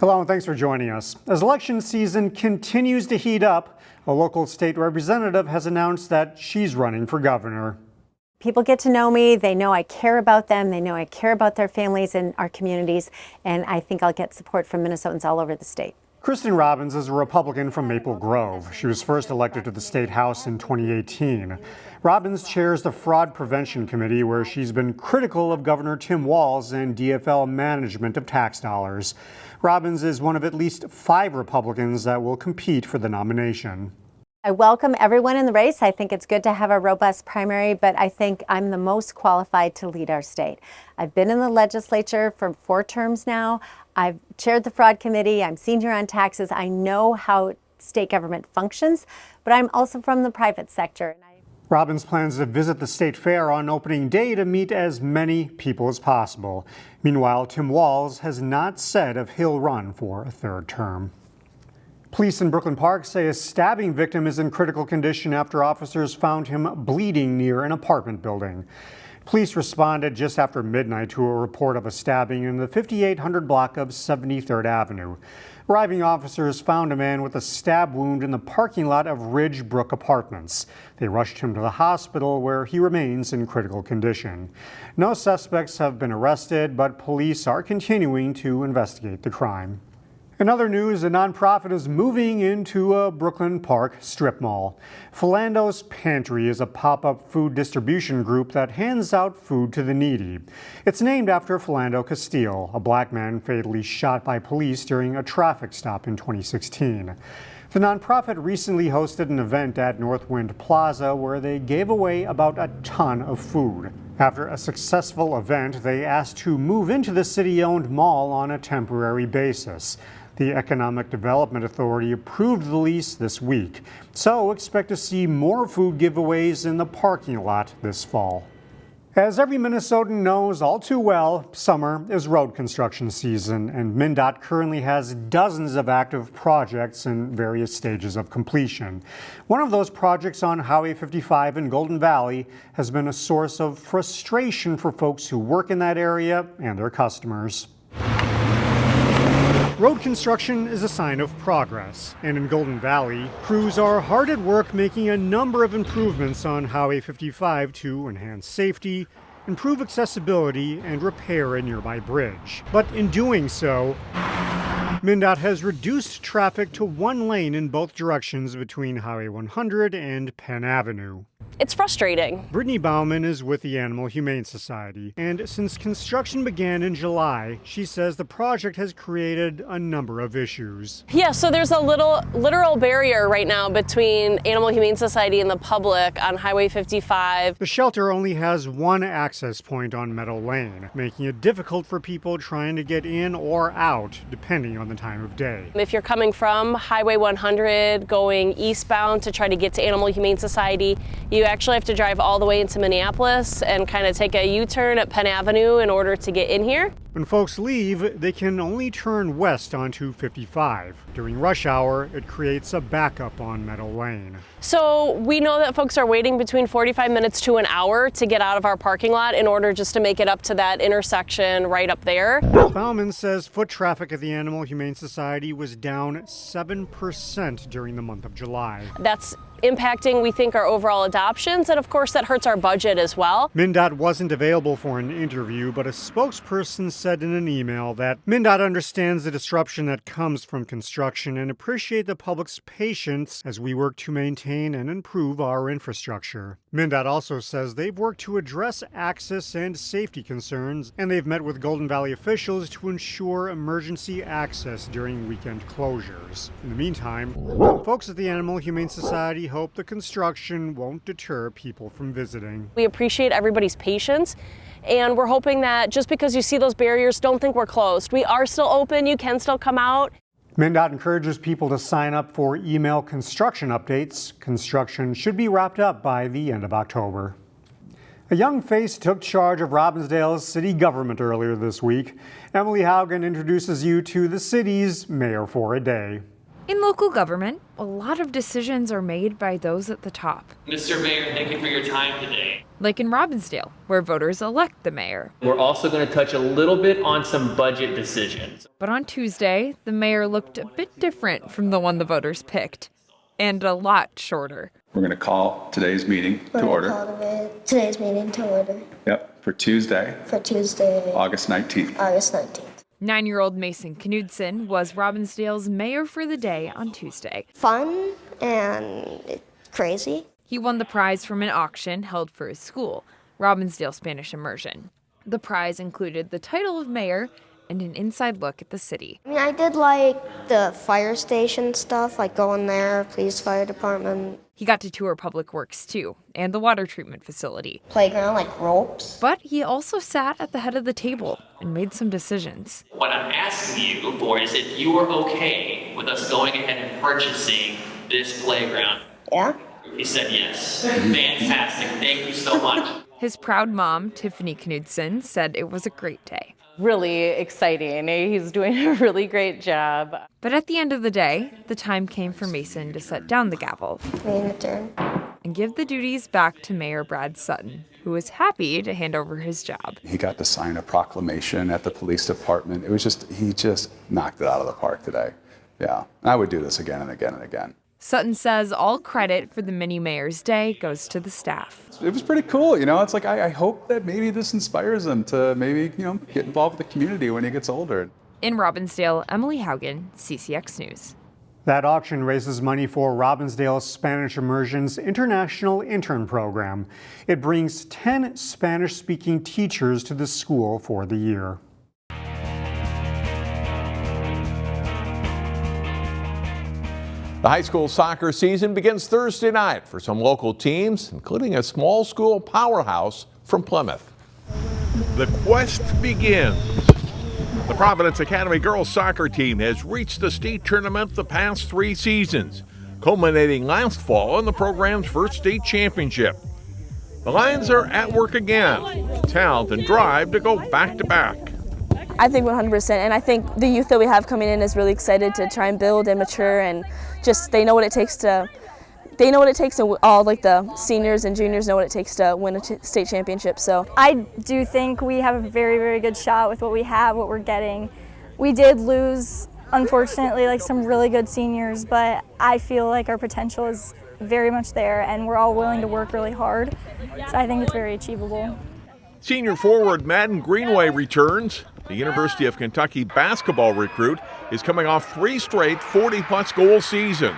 Hello and thanks for joining us. As election season continues to heat up, a local state representative has announced that she's running for governor. People get to know me, they know I care about them, they know I care about their families and our communities, and I think I'll get support from Minnesotans all over the state. Kristin Robbins is a Republican from Maple Grove. She was first elected to the state house in 2018. Robbins chairs the Fraud Prevention Committee, where she's been critical of Governor Tim Walz and DFL management of tax dollars. Robbins is one of at least 5 Republicans that will compete for the nomination. I welcome everyone in the race. I think it's good to have a robust primary, but I think I'm the most qualified to lead our state. I've been in the legislature for 4 terms now. I've chaired the fraud committee. I'm senior on taxes. I know how state government functions, but I'm also from the private sector. Robbins plans to visit the state fair on opening day to meet as many people as possible. Meanwhile, Tim Walz has not said if he'll run for a 3rd term. Police in Brooklyn Park say a stabbing victim is in critical condition after officers found him bleeding near an apartment building. Police responded just after midnight to a report of a stabbing in the 5800 block of 73rd Avenue. Arriving officers found a man with a stab wound in the parking lot of Ridge Brook Apartments. They rushed him to the hospital, where he remains in critical condition. No suspects have been arrested, but police are continuing to investigate the crime. In other news, a nonprofit is moving into a Brooklyn Park strip mall. Philando's Pantry is a pop-up food distribution group that hands out food to the needy. It's named after Philando Castile, a black man fatally shot by police during a traffic stop in 2016. The nonprofit recently hosted an event at Northwind Plaza where they gave away about a ton of food. After a successful event, they asked to move into the city-owned mall on a temporary basis. The Economic Development Authority approved the lease this week, so expect to see more food giveaways in the parking lot this fall. As every Minnesotan knows all too well, summer is road construction season, and MnDOT currently has dozens of active projects in various stages of completion. One of those projects on Highway 55 in Golden Valley has been a source of frustration for folks who work in that area and their customers. Road construction is a sign of progress, and in Golden Valley, crews are hard at work making a number of improvements on Highway 55 to enhance safety, improve accessibility, and repair a nearby bridge. But in doing so, MnDOT has reduced traffic to 1 lane in both directions between Highway 100 and Penn Avenue. It's frustrating. Brittany Bauman is with the Humane Society, and since construction began in July, she says the project has created a number of issues. Yeah, so there's a literal barrier right now between Humane Society and the public on Highway 55. The shelter only has 1 access point on Meadow Lane, making it difficult for people trying to get in or out, depending on the time of day. If you're coming from Highway 100 going eastbound to try to get to Humane Society, you actually have to drive all the way into Minneapolis and kind of take a U-turn at Penn Avenue in order to get in here. When folks leave, they can only turn west onto 55. During rush hour, it creates a backup on Meadow Lane. So we know that folks are waiting between 45 minutes to an hour to get out of our parking lot in order just to make it up to that intersection right up there. Bauman says foot traffic at the Humane Society was down 7% during the month of July. That's impacting, we think, our overall adoptions, and of course that hurts our budget as well. MnDOT wasn't available for an interview, but a spokesperson said in an email that MnDOT understands the disruption that comes from construction and appreciate the public's patience as we work to maintain and improve our infrastructure. MnDOT also says they've worked to address access and safety concerns, and they've met with Golden Valley officials to ensure emergency access during weekend closures. In the meantime, folks at the Humane Society hope the construction won't deter people from visiting. We appreciate everybody's patience, and we're hoping that just because you see those barriers, don't think we're closed. We are still open. You can still come out. MnDOT encourages people to sign up for email construction updates. Construction should be wrapped up by the end of October. A young face took charge of Robbinsdale's city government earlier this week. Emily Haugen introduces you to the city's mayor for a day. In local government, a lot of decisions are made by those at the top. Mr. Mayor, thank you for your time today. Like in Robbinsdale, where voters elect the mayor. We're also going to touch a little bit on some budget decisions. But on Tuesday, the mayor looked a bit different from the one the voters picked, and a lot shorter. We're going to call today's meeting to order. Today's meeting to order. Yep, for Tuesday, August 19th. August 19th. 9-year-old Mason Knudsen was Robbinsdale's mayor for the day on Tuesday. Fun and crazy. He won the prize from an auction held for his school, Robbinsdale Spanish Immersion. The prize included the title of mayor and an inside look at the city. I did like the fire station stuff, like going there, police, fire department. He got to tour Public Works too, and the water treatment facility. Playground, like ropes. But he also sat at the head of the table and made some decisions. What I'm asking you for is if you are okay with us going ahead and purchasing this playground. Yeah? He said yes. Fantastic. Thank you so much. His proud mom, Tiffany Knudsen, said it was a great day. Really exciting. He's doing a really great job. But at the end of the day, the time came for Mason to set down the gavel and give the duties back to Mayor Brad Sutton, who was happy to hand over his job. He got to sign a proclamation at the police department. He just knocked it out of the park today. Yeah, I would do this again and again and again. Sutton says all credit for the mini mayor's day goes to the staff. It was pretty cool, It's like I hope that maybe this inspires him to maybe, get involved with the community when he gets older. In Robbinsdale, Emily Haugen, CCX News. That auction raises money for Robbinsdale Spanish Immersion's International Intern Program. It brings 10 Spanish-speaking teachers to the school for the year. The high school soccer season begins Thursday night for some local teams, including a small school powerhouse from Plymouth. The quest begins. The Providence Academy girls soccer team has reached the state tournament the past 3 seasons, culminating last fall in the program's first state championship. The Lions are at work again, with talent and drive to go back-to-back. I think 100%, and I think the youth that we have coming in is really excited to try and build and mature, and just they know what it takes to all, like the seniors and juniors know what it takes to win a state championship. So I do think we have a very, very good shot with what we have, what we're getting. We did lose, unfortunately, like some really good seniors, but I feel like our potential is very much there, and we're all willing to work really hard. So I think it's very achievable. Senior forward Madden Greenway returns. The University of Kentucky basketball recruit is coming off 3 straight 40-plus goal seasons.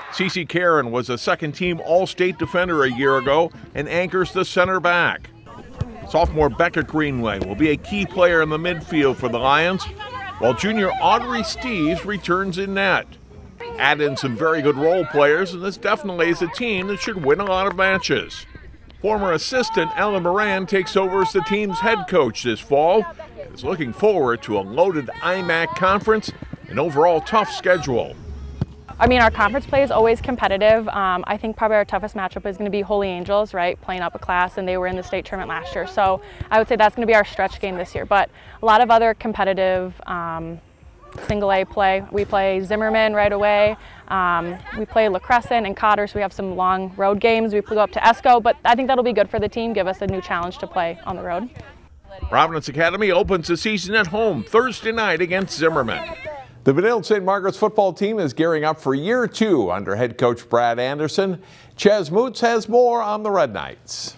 Cece Karen was a second-team All-State defender a year ago and anchors the center back. Sophomore Becca Greenway will be a key player in the midfield for the Lions, while junior Audrey Steves returns in net. Add in some very good role players, and this definitely is a team that should win a lot of matches. Former assistant Ellen Moran takes over as the team's head coach this fall and is looking forward to a loaded IMAC conference and overall tough schedule. I mean, our conference play is always competitive. I think probably our toughest matchup is going to be Holy Angels, right? Playing up a class, and they were in the state tournament last year. So I would say that's going to be our stretch game this year. But a lot of other competitive single A play. We play Zimmerman right away. We play La Crescent and Cotter, so we have some long road games. We go up to Esco, but I think that'll be good for the team, give us a new challenge to play on the road. Providence Academy opens the season at home Thursday night against Zimmerman. The Benilde-St. Margaret's football team is gearing up for year 2 under head coach Brad Anderson. Ches Moots has more on the Red Knights.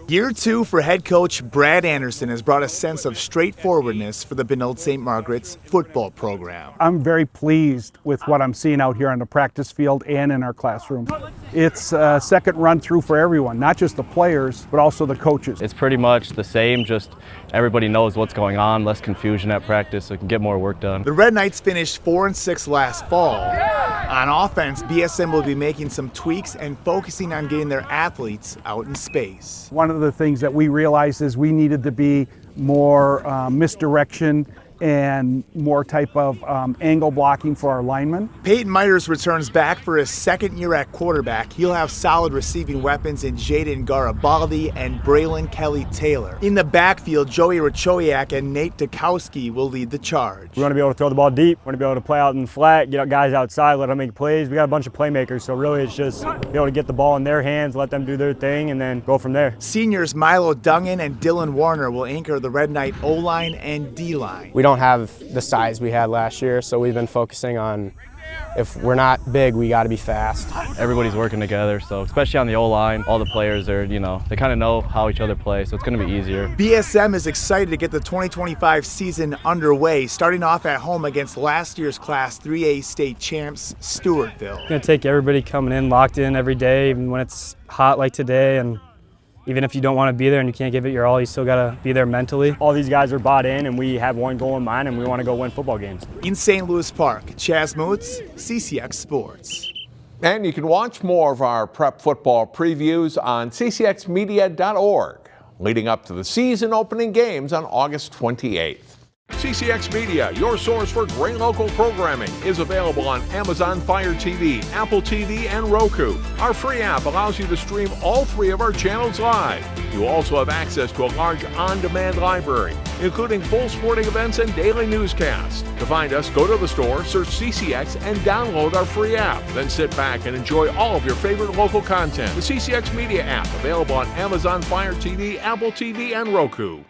Year 2 for head coach Brad Anderson has brought a sense of straightforwardness for the Benilde-St. Margaret's football program. I'm very pleased with what I'm seeing out here on the practice field and in our classroom. It's a second run through for everyone, not just the players, but also the coaches. It's pretty much the same, just everybody knows what's going on, less confusion at practice, so we can get more work done. The Red Knights finished 4-6 last fall. On offense, BSM will be making some tweaks and focusing on getting their athletes out in space. One of the things that we realized is we needed to be more misdirection and more type of angle blocking for our linemen. Peyton Myers returns back for his second year at quarterback. He'll have solid receiving weapons in Jaden Garibaldi and Braylon Kelly-Taylor. In the backfield, Joey Rachowiak and Nate Dukowski will lead the charge. We want to be able to throw the ball deep. We want to be able to play out in the flat, get guys outside, let them make plays. We got a bunch of playmakers, so really it's just be able to get the ball in their hands, let them do their thing, and then go from there. Seniors Milo Dungan and Dylan Warner will anchor the Red Knight O-line and D-line. We don't have the size we had last year, so we've been focusing on, if we're not big, we got to be fast. Everybody's working together, so especially on the O-line, all the players are, they kind of know how each other play, so it's going to be easier. BSM is excited to get the 2025 season underway, starting off at home against last year's Class 3A state champs, Stewartville. It's going to take everybody coming in, locked in every day, even when it's hot like today, and even if you don't want to be there and you can't give it your all, you still got to be there mentally. All these guys are bought in, and we have one goal in mind, and we want to go win football games. In St. Louis Park, Chaz Moots, CCX Sports. And you can watch more of our prep football previews on ccxmedia.org, leading up to the season opening games on August 28th. CCX Media, your source for great local programming, is available on Amazon Fire TV, Apple TV, and Roku. Our free app allows you to stream all 3 of our channels live. You also have access to a large on-demand library, including full sporting events and daily newscasts. To find us, go to the store, search CCX, and download our free app. Then sit back and enjoy all of your favorite local content. The CCX Media app, available on Amazon Fire TV, Apple TV, and Roku.